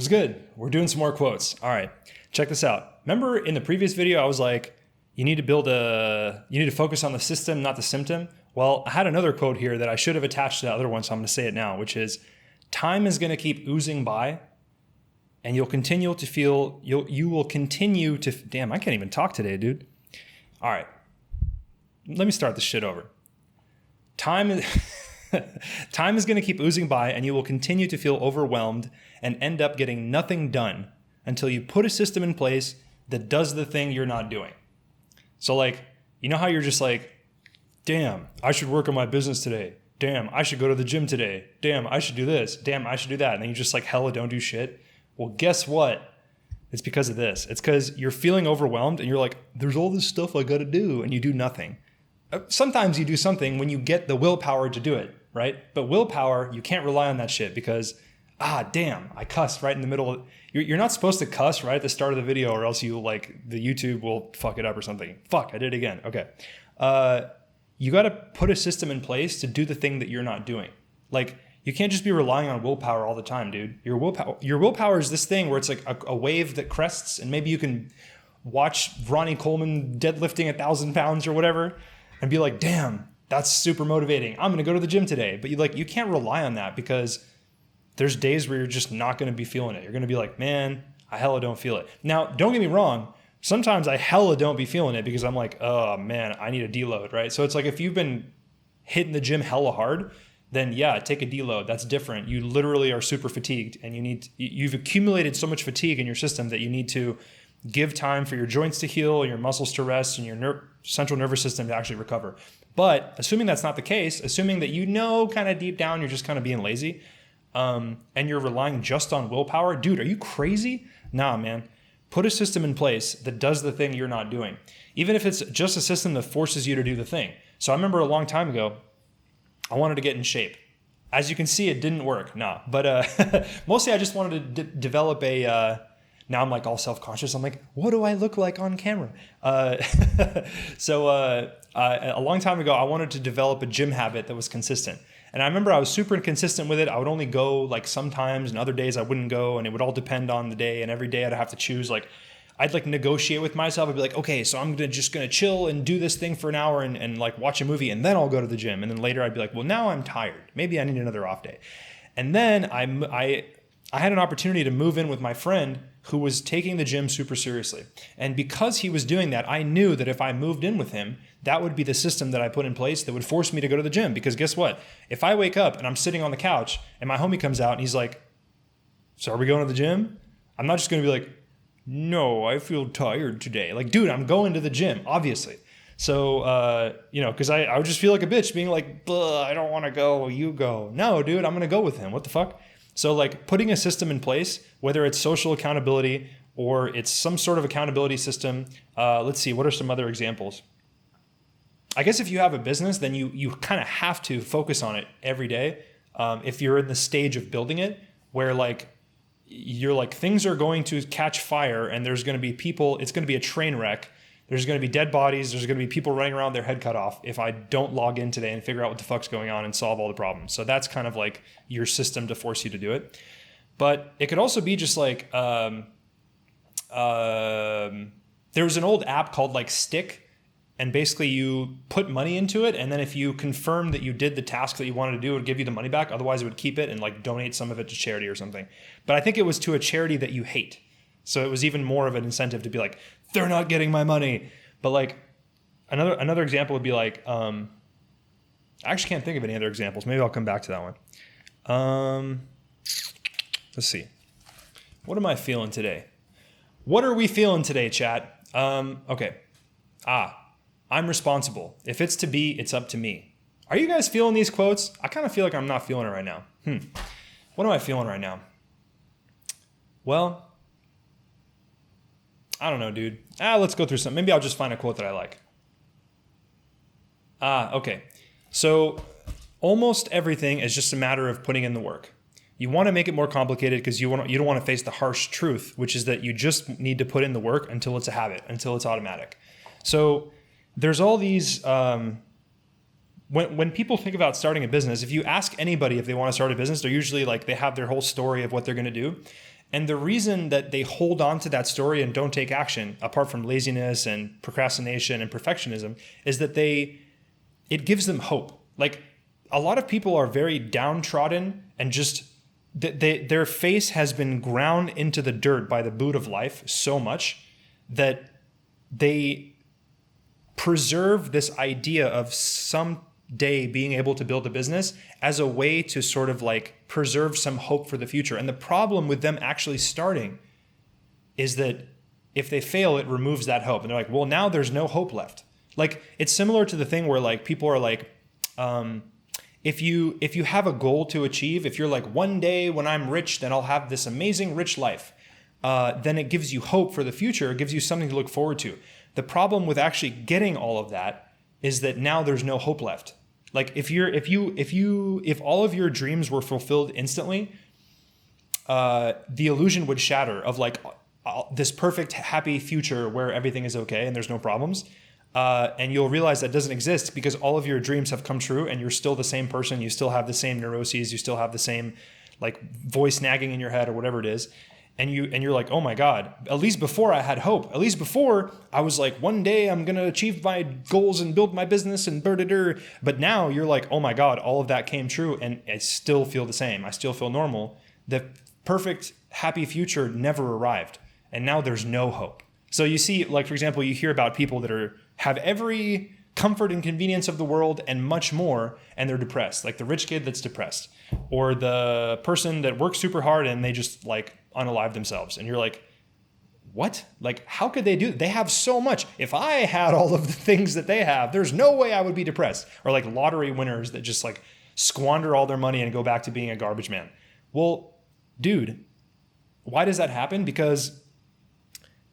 What's good? We're doing some more quotes. All right, check this out. Remember in the previous video, I was like, you need to focus on the system, not the symptom. Well, I had another quote here that I should have attached to the other one, so I'm going to say it now, which is, time is going to keep oozing by, and you will continue to, damn, I can't even talk today, dude. All right, let me start this shit over. Time is going to keep oozing by, and you will continue to feel overwhelmed and end up getting nothing done until you put a system in place that does the thing you're not doing. So like, you know how you're just like, damn, I should work on my business today. Damn, I should go to the gym today. Damn, I should do this. Damn, I should do that. And then you just like hella don't do shit. Well, guess what? It's because of this. It's because you're feeling overwhelmed and you're like, there's all this stuff I got to do, and you do nothing. Sometimes you do something when you get the willpower to do it, right? But willpower, you can't rely on that shit because, damn, I cussed right in the middle. You're not supposed to cuss right at the start of the video, or else you like the YouTube will fuck it up or something. Fuck, I did it again. Okay. You got to put a system in place to do the thing that you're not doing. Like, you can't just be relying on willpower all the time, dude. Your willpower is this thing where it's like a wave that crests, and maybe you can watch Ronnie Coleman deadlifting 1,000 pounds or whatever and be like, damn, that's super motivating. I'm going to go to the gym today. But you can't rely on that, because there's days where you're just not going to be feeling it. You're going to be like, man, I hella don't feel it. Now, don't get me wrong. Sometimes I hella don't be feeling it because I'm like, oh man, I need a deload, right? So it's like, if you've been hitting the gym hella hard, then yeah, take a deload. That's different. You literally are super fatigued, and you've accumulated so much fatigue in your system that you need to give time for your joints to heal, your muscles to rest, and your central nervous system to actually recover. But assuming that's not the case, assuming that kind of deep down you're just kind of being lazy, and you're relying just on willpower, dude, are you crazy? Nah, man. Put a system in place that does the thing you're not doing, even if it's just a system that forces you to do the thing. So I remember a long time ago, I wanted to get in shape. As you can see, it didn't work. Nah, but mostly I just wanted to develop now I'm like all self-conscious. I'm like, what do I look like on camera? So a long time ago, I wanted to develop a gym habit that was consistent. And I remember I was super inconsistent with it. I would only go like sometimes, and other days I wouldn't go, and it would all depend on the day. And every day I'd have to choose, like, I'd like negotiate with myself. I'd be like, okay, so I'm just gonna chill and do this thing for an hour and like watch a movie, and then I'll go to the gym. And then later I'd be like, well, now I'm tired. Maybe I need another off day. And then I had an opportunity to move in with my friend who was taking the gym super seriously. And because he was doing that, I knew that if I moved in with him, that would be the system that I put in place that would force me to go to the gym. Because guess what? If I wake up and I'm sitting on the couch and my homie comes out and he's like, so are we going to the gym? I'm not just going to be like, no, I feel tired today. Like, dude, I'm going to the gym, obviously. So, because I would just feel like a bitch being like, I don't want to go, you go. No, dude, I'm going to go with him. What the fuck? So like putting a system in place, whether it's social accountability or it's some sort of accountability system. Let's see, what are some other examples? I guess if you have a business, then you kind of have to focus on it every day. If you're in the stage of building it, where like you're like, things are going to catch fire and there's going to be people, it's going to be a train wreck. There's going to be dead bodies. There's going to be people running around their head cut off if I don't log in today and figure out what the fuck's going on and solve all the problems. So that's kind of like your system to force you to do it. But it could also be just like, there was an old app called like Stick, and basically you put money into it, and then if you confirm that you did the task that you wanted to do, it would give you the money back. Otherwise it would keep it and like donate some of it to charity or something. But I think it was to a charity that you hate. So it was even more of an incentive to be like, they're not getting my money. But like another example would be like, I actually can't think of any other examples. Maybe I'll come back to that one. Let's see. What am I feeling today? What are we feeling today, chat? Okay. I'm responsible. If it's to be, it's up to me. Are you guys feeling these quotes? I kind of feel like I'm not feeling it right now. What am I feeling right now? Well, I don't know, dude. Let's go through some. Maybe I'll just find a quote that I like. Okay. So almost everything is just a matter of putting in the work. You want to make it more complicated because you don't want to face the harsh truth, which is that you just need to put in the work until it's a habit, until it's automatic. So there's all these, when people think about starting a business, if you ask anybody if they want to start a business, they're usually like, they have their whole story of what they're going to do. And the reason that they hold on to that story and don't take action, apart from laziness and procrastination and perfectionism, is that it gives them hope. Like, a lot of people are very downtrodden and just their face has been ground into the dirt by the boot of life so much that they preserve this idea of someday being able to build a business as a way to sort of like preserve some hope for the future. And the problem with them actually starting is that if they fail, it removes that hope. And they're like, well, now there's no hope left. Like, it's similar to the thing where like people are like, if you have a goal to achieve, if you're like, one day when I'm rich, then I'll have this amazing rich life, then it gives you hope for the future. It gives you something to look forward to. The problem with actually getting all of that is that now there's no hope left. Like, if all of your dreams were fulfilled instantly, the illusion would shatter of like this perfect happy future where everything is okay and there's no problems. And you'll realize that doesn't exist because all of your dreams have come true and you're still the same person. You still have the same neuroses. You still have the same like voice nagging in your head or whatever it is. And you're like, oh my God, at least before I had hope. At least before I was like, one day I'm going to achieve my goals and build my business and burr-da-dur. But now you're like, oh my God, all of that came true and I still feel the same. I still feel normal. The perfect happy future never arrived. And now there's no hope. So you see, like, for example, you hear about people that have every comfort and convenience of the world and much more, and they're depressed. Like the rich kid that's depressed, or the person that works super hard and they just like unalive themselves. And you're like, what? Like, how could they do that? They have so much. If I had all of the things that they have, there's no way I would be depressed. Or like lottery winners that just like squander all their money and go back to being a garbage man. Well, dude, why does that happen? Because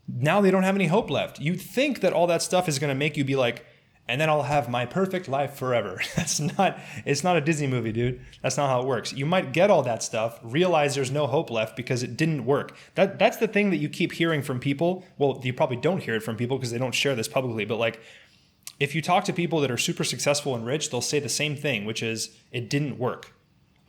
now they don't have any hope left. You think that all that stuff is going to make you be like, and then I'll have my perfect life forever. It's not a Disney movie, dude. That's not how it works. You might get all that stuff, realize there's no hope left because it didn't work. That's the thing that you keep hearing from people. Well, you probably don't hear it from people because they don't share this publicly, but like, if you talk to people that are super successful and rich, they'll say the same thing, which is, it didn't work.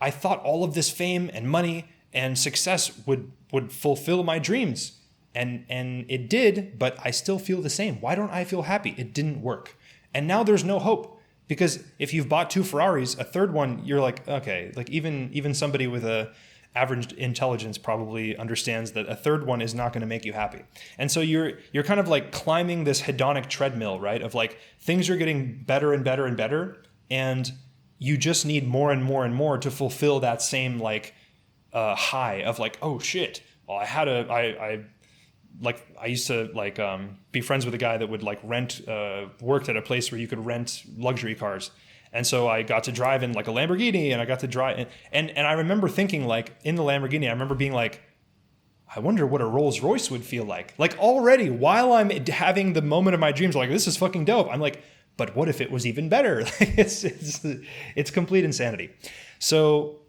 I thought all of this fame and money and success would fulfill my dreams. And it did, but I still feel the same. Why don't I feel happy? It didn't work. And now there's no hope, because if you've bought 2 Ferraris, a third one, you're like, okay, like even somebody with a average intelligence probably understands that a third one is not going to make you happy. And so you're kind of like climbing this hedonic treadmill, right? Of like, things are getting better and better and better, and you just need more and more and more to fulfill that same like high of like, oh shit, well, I used to like be friends with a guy that would like worked at a place where you could rent luxury cars. And so I got to drive in like a Lamborghini, and I got to drive. And I remember thinking like, in the Lamborghini, I remember being like, I wonder what a Rolls Royce would feel like. Like, already while I'm having the moment of my dreams, like, this is fucking dope. I'm like, but what if it was even better? It's complete insanity. So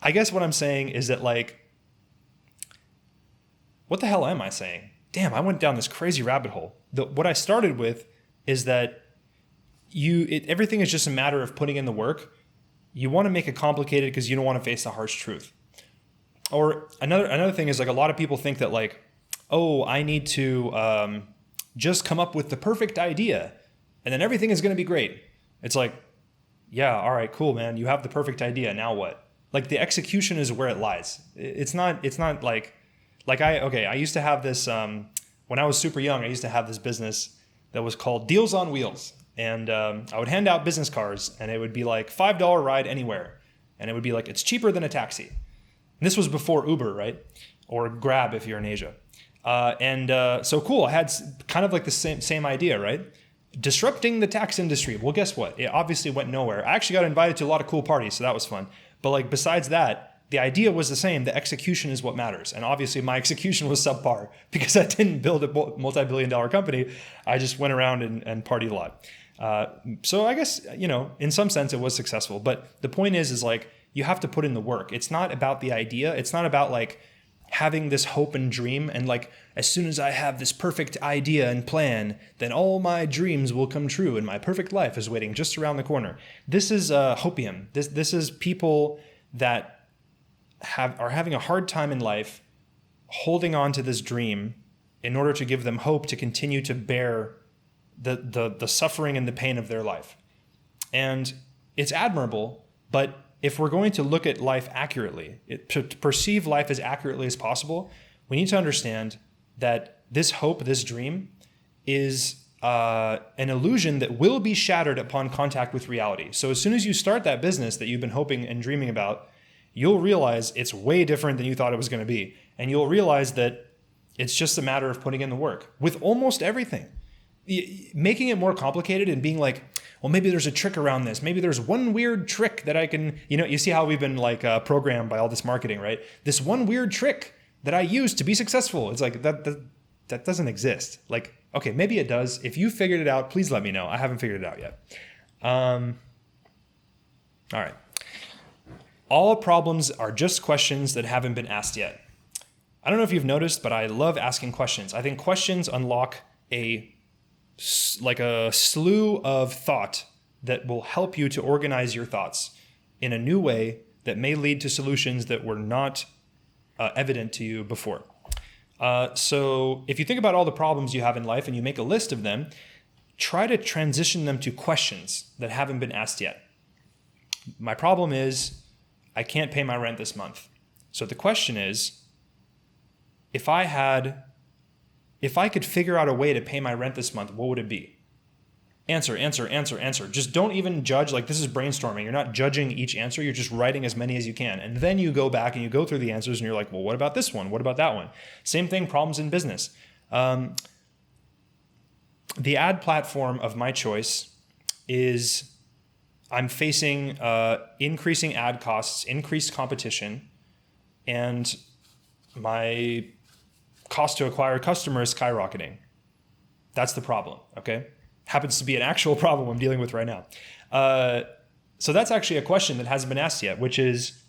I guess what I'm saying is that like, what the hell am I saying? Damn, I went down this crazy rabbit hole. What I started with is that everything is just a matter of putting in the work. You want to make it complicated because you don't want to face the harsh truth. Or another thing is like, a lot of people think that like, oh, I need to just come up with the perfect idea and then everything is going to be great. It's like, yeah, all right, cool, man. You have the perfect idea. Now what? Like, the execution is where it lies. It's not like I used to have this, when I was super young, I used to have this business that was called Deals on Wheels. And I would hand out business cards, and it would be like $5 ride anywhere. And it would be like, it's cheaper than a taxi. And this was before Uber, right? Or Grab if you're in Asia. So cool, I had kind of like the same idea, right? Disrupting the tax industry. Well, guess what? It obviously went nowhere. I actually got invited to a lot of cool parties, so that was fun. But like, besides that, the idea was the same. The execution is what matters. And obviously my execution was subpar because I didn't build a multi-billion-dollar company. I just went around and partied a lot. So I guess, in some sense it was successful. But the point is like, you have to put in the work. It's not about the idea. It's not about like having this hope and dream and like, as soon as I have this perfect idea and plan, then all my dreams will come true and my perfect life is waiting just around the corner. This is hopium. This is people that are having a hard time in life holding on to this dream in order to give them hope to continue to bear the suffering and the pain of their life. And it's admirable, but if we're going to look at life accurately, to perceive life as accurately as possible, we need to understand that this hope, this dream, is an illusion that will be shattered upon contact with reality. So as soon as you start that business that you've been hoping and dreaming about, you'll realize it's way different than you thought it was going to be. And you'll realize that it's just a matter of putting in the work with almost everything. Making it more complicated and being like, well, maybe there's a trick around this. Maybe there's one weird trick that I can, you see how we've been like programmed by all this marketing, right? This one weird trick that I use to be successful. It's like that doesn't exist. Like, okay, maybe it does. If you figured it out, please let me know. I haven't figured it out yet. All right. All problems are just questions that haven't been asked yet. I don't know if you've noticed, but I love asking questions. I think questions unlock a slew of thought that will help you to organize your thoughts in a new way that may lead to solutions that were not evident to you before. So if you think about all the problems you have in life and you make a list of them, try to transition them to questions that haven't been asked yet. My problem is I can't pay my rent this month. So the question is, if I could figure out a way to pay my rent this month, what would it be? Answer. Just don't even judge. Like, this is brainstorming. You're not judging each answer. You're just writing as many as you can. And then you go back and you go through the answers and you're like, well, what about this one? What about that one? Same thing, problems in business. The ad platform of my choice is I'm facing increasing ad costs, increased competition, and my cost to acquire customers skyrocketing. That's the problem, okay? Happens to be an actual problem I'm dealing with right now. So that's actually a question that hasn't been asked yet, which is,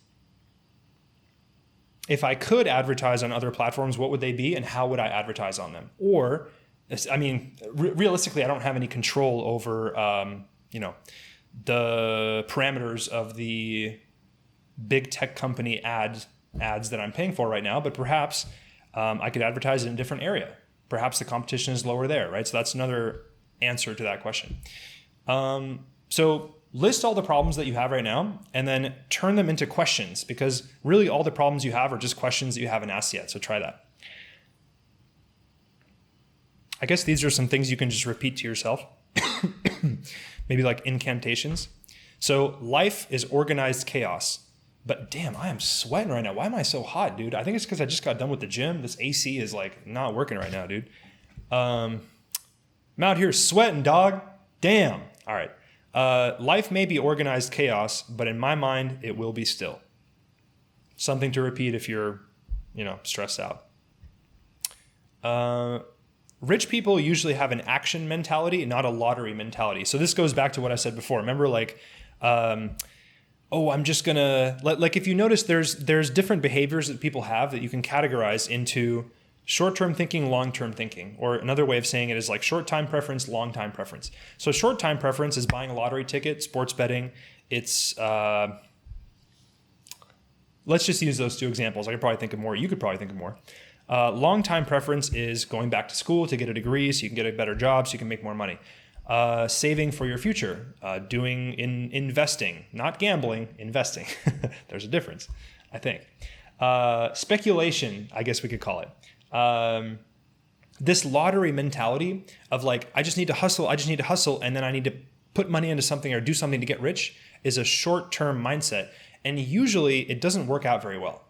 if I could advertise on other platforms, what would they be and how would I advertise on them? Or, I mean, realistically, I don't have any control over, the parameters of the big tech company ads that I'm paying for right now, but perhaps I could advertise in a different area. Perhaps the competition is lower there, right? So that's another answer to that question. So list all the problems that you have right now and then turn them into questions, because really all the problems you have are just questions that you haven't asked yet. So try that. I guess these are some things you can just repeat to yourself. Maybe like incantations. So life is organized chaos. But damn, I am sweating right now. Why am I so hot, dude? I think it's because I just got done with the gym. This AC is like not working right now, dude. I'm out here sweating, dog. Damn. All right. Life may be organized chaos, but in my mind, it will be still. Something to repeat if you're, stressed out. Rich people usually have an action mentality, not a lottery mentality. So this goes back to what I said before. Remember, I'm just gonna, like if you notice, there's different behaviors that people have that you can categorize into short-term thinking, long-term thinking, or another way of saying it is like short-time preference, long-time preference. So short-time preference is buying a lottery ticket, sports betting. It's, let's just use those two examples. I could probably think of more. You could probably think of more. Long-time preference is going back to school to get a degree so you can get a better job so you can make more money. Saving for your future, investing, not gambling, investing. There's a difference, I think. Speculation, I guess we could call it. This lottery mentality of like, I just need to hustle, and then I need to put money into something or do something to get rich is a short-term mindset. And usually it doesn't work out very well.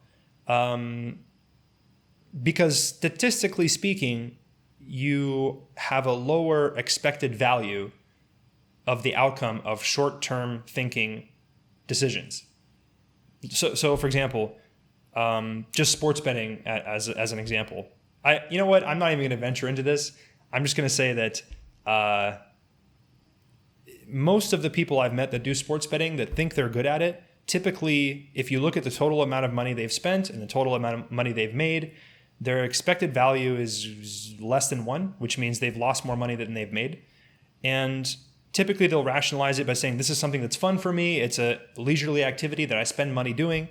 Because statistically speaking, you have a lower expected value of the outcome of short-term thinking decisions. So for example, just sports betting as an example. You know what? I'm not even going to venture into this. I'm just going to say that most of the people I've met that do sports betting that think they're good at it, typically, if you look at the total amount of money they've spent and the total amount of money they've made, their expected value is less than 1, which means they've lost more money than they've made. And typically they'll rationalize it by saying, this is something that's fun for me. It's a leisurely activity that I spend money doing.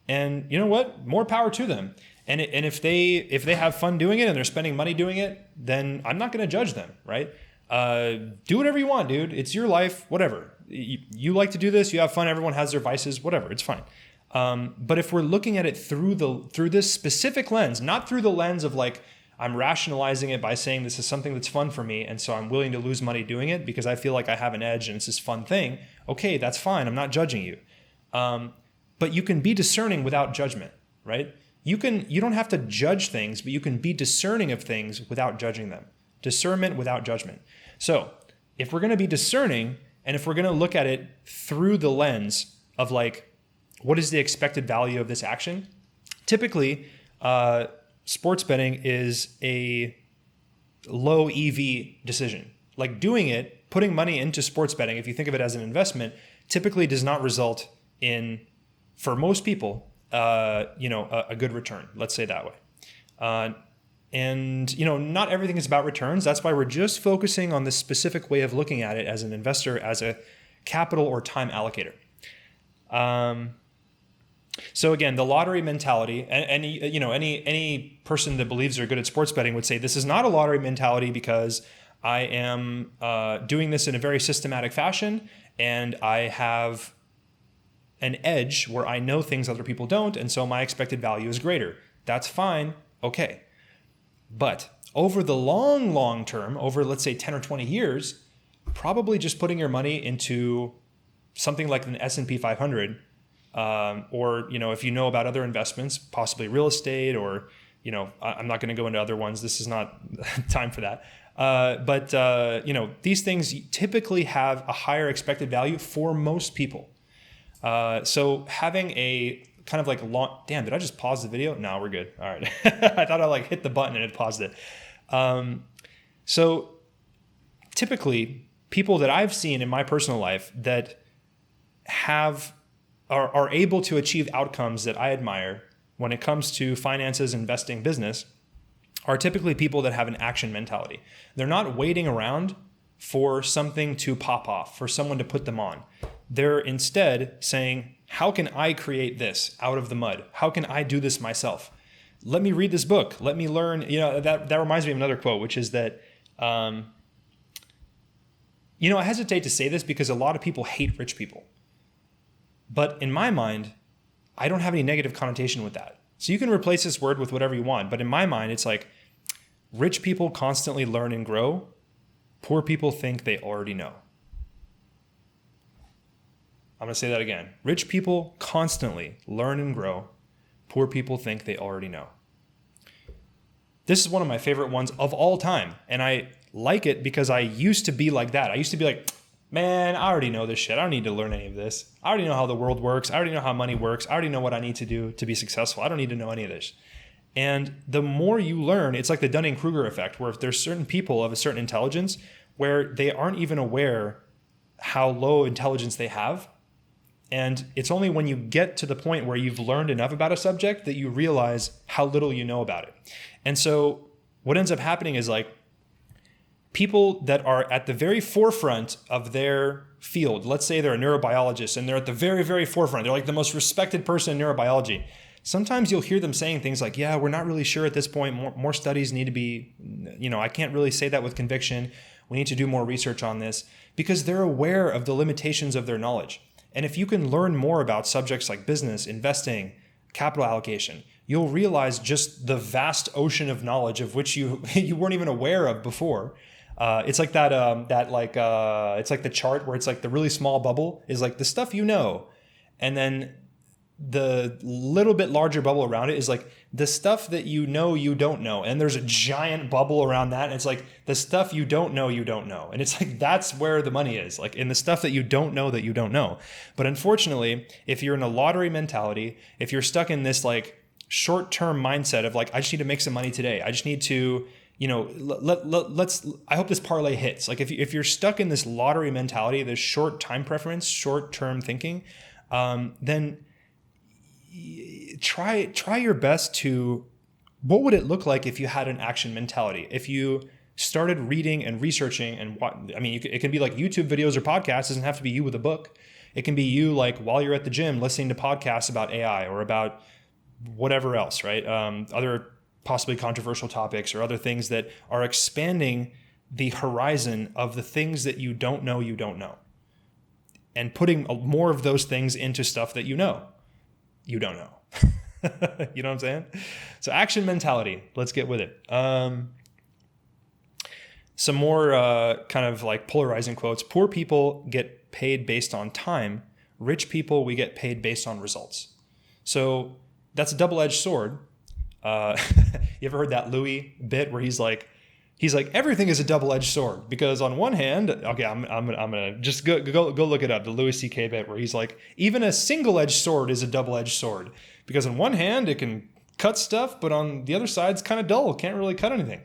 And you know what? More power to them. And if they have fun doing it and they're spending money doing it, then I'm not going to judge them, right? Do whatever you want, dude. It's your life, whatever. You like to do this, you have fun, everyone has their vices, whatever, it's fine. But if we're looking at it through this specific lens, not through the lens of like, I'm rationalizing it by saying this is something that's fun for me, and so I'm willing to lose money doing it because I feel like I have an edge and it's this fun thing. Okay, that's fine. I'm not judging you. But you can be discerning without judgment, right? You don't have to judge things, but you can be discerning of things without judging them. Discernment without judgment. So if we're going to be discerning, and if we're going to look at it through the lens of like, what is the expected value of this action? Typically, sports betting is a low EV decision. Like doing it, putting money into sports betting, if you think of it as an investment, typically does not result in, for most people, a good return. Let's say that way. And not everything is about returns. That's why we're just focusing on this specific way of looking at it as an investor, as a capital or time allocator. So again, the lottery mentality, and any person that believes they're good at sports betting would say this is not a lottery mentality because I am doing this in a very systematic fashion, and I have an edge where I know things other people don't, and so my expected value is greater. That's fine, okay. But over the long term, over let's say 10 or 20 years, probably just putting your money into something like an S&P 500, or if you know about other investments, possibly real estate, or I'm not going to go into other ones. This is not time for that. But these things typically have a higher expected value for most people. So having a kind of like long, damn, did I just pause the video? No, we're good. All right. I thought I like hit the button and it paused it. So typically people that I've seen in my personal life that are able to achieve outcomes that I admire when it comes to finances, investing, business, are typically people that have an action mentality. They're not waiting around for something to pop off, for someone to put them on. They're instead saying, how can I create this out of the mud? How can I do this myself? Let me read this book. Let me learn. That reminds me of another quote, which is that, I hesitate to say this because a lot of people hate rich people. But in my mind, I don't have any negative connotation with that. So you can replace this word with whatever you want. But in my mind, it's like rich people constantly learn and grow. Poor people think they already know. I'm going to say that again. Rich people constantly learn and grow. Poor people think they already know. This is one of my favorite ones of all time. And I like it because I used to be like that. I used to be like, man, I already know this shit. I don't need to learn any of this. I already know how the world works. I already know how money works. I already know what I need to do to be successful. I don't need to know any of this. And the more you learn, it's like the Dunning-Kruger effect, where if there's certain people of a certain intelligence where they aren't even aware how low intelligence they have. And it's only when you get to the point where you've learned enough about a subject that you realize how little you know about it. And so what ends up happening is like people that are at the very forefront of their field, let's say they're a neurobiologist and they're at the very, very forefront. They're like the most respected person in neurobiology. Sometimes you'll hear them saying things like, yeah, we're not really sure at this point. More studies need to be, I can't really say that with conviction. We need to do more research on this, because they're aware of the limitations of their knowledge. And if you can learn more about subjects like business, investing, capital allocation, you'll realize just the vast ocean of knowledge of which you weren't even aware of before. It's like it's like the chart where it's like the really small bubble is like the stuff you know. And then the little bit larger bubble around it is like the stuff that you don't know. And there's a giant bubble around that. And it's like the stuff you don't know. And it's like, that's where the money is, like in the stuff that you don't know. But unfortunately, if you're in a lottery mentality, if you're stuck in this like short-term mindset of like, I just need to make some money today. I just need to, I hope this parlay hits. Like if you're stuck in this lottery mentality, this short time preference, short-term thinking, then try your best to, what would it look like if you had an action mentality? If you started reading and researching it can be like YouTube videos or podcasts. It doesn't have to be you with a book. It can be you, like, while you're at the gym listening to podcasts about AI or about whatever else, right? Other possibly controversial topics or other things that are expanding the horizon of the things that you don't know, and putting more of those things into stuff that you don't know. You know what I'm saying? So action mentality, let's get with it. Some more kind of like polarizing quotes. Poor people get paid based on time. Rich people, we get paid based on results. So that's a double-edged sword. You ever heard that Louis bit where he's like everything is a double-edged sword, because on one hand, okay, I'm gonna just go look it up, the Louis C.K. bit where he's like, even a single-edged sword is a double-edged sword, because on one hand it can cut stuff, but on the other side it's kind of dull, can't really cut anything.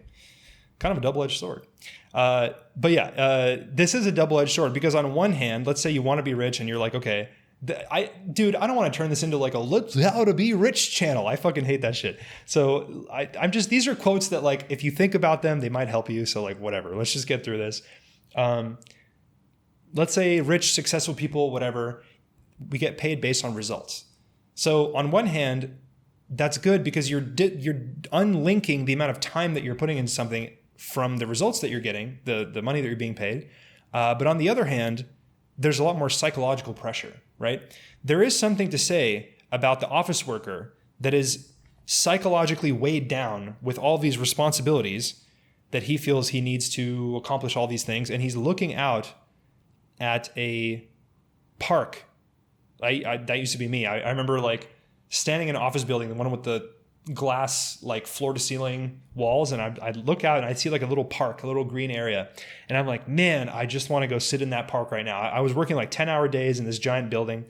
Kind of a double-edged sword. But yeah, this is a double-edged sword, because on one hand, let's say you want to be rich and you're like, okay, I don't want to turn this into like a let's how to be rich channel. I fucking hate that shit. So I'm just, these are quotes that, like, if you think about them, they might help you. So like, whatever, let's just get through this. Let's say rich, successful people, whatever, we get paid based on results. So on one hand, that's good because you're unlinking the amount of time that you're putting into something from the results that you're getting, the money that you're being paid. But on the other hand, there's a lot more psychological pressure, right? There is something to say about the office worker that is psychologically weighed down with all these responsibilities that he feels he needs to accomplish all these things. And he's looking out at a park. That used to be me. I remember like standing in an office building, the one with the glass, like floor to ceiling walls. And I'd look out and I'd see like a little park, a little green area. And I'm like, man, I just want to go sit in that park right now. I was working like 10-hour days in this giant building.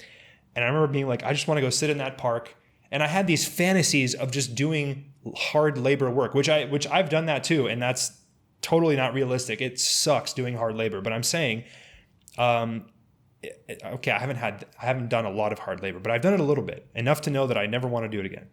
And I remember being like, I just want to go sit in that park. And I had these fantasies of just doing hard labor work, which I've done that too. And that's totally not realistic. It sucks doing hard labor. But I'm saying, okay, I haven't done a lot of hard labor, but I've done it a little bit, enough to know that I never want to do it again.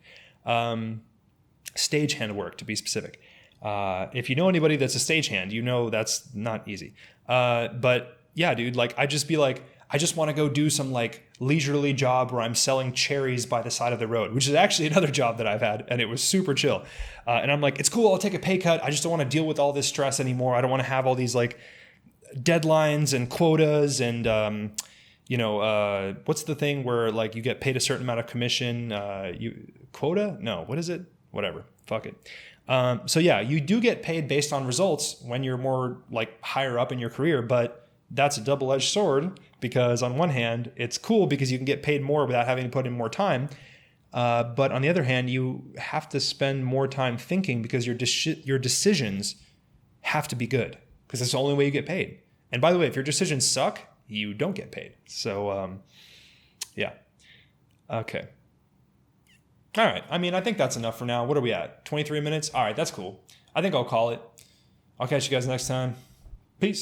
Stagehand work, to be specific. If you know anybody that's a stagehand, you know that's not easy. But yeah, dude, like I just want to go do some like leisurely job where I'm selling cherries by the side of the road, which is actually another job that I've had, and it was super chill. And I'm like, it's cool, I'll take a pay cut. I just don't want to deal with all this stress anymore. I don't want to have all these like deadlines and quotas and what's the thing where like you get paid a certain amount of commission, quota? No, what is it? Whatever. Fuck it. So yeah, you do get paid based on results when you're more like higher up in your career, but that's a double-edged sword, because on one hand, it's cool because you can get paid more without having to put in more time. But on the other hand, you have to spend more time thinking because your decisions have to be good, because that's the only way you get paid. And by the way, if your decisions suck, you don't get paid. So, yeah. Okay. All right. I mean, I think that's enough for now. What are we at? 23 minutes? All right. That's cool. I think I'll call it. I'll catch you guys next time. Peace.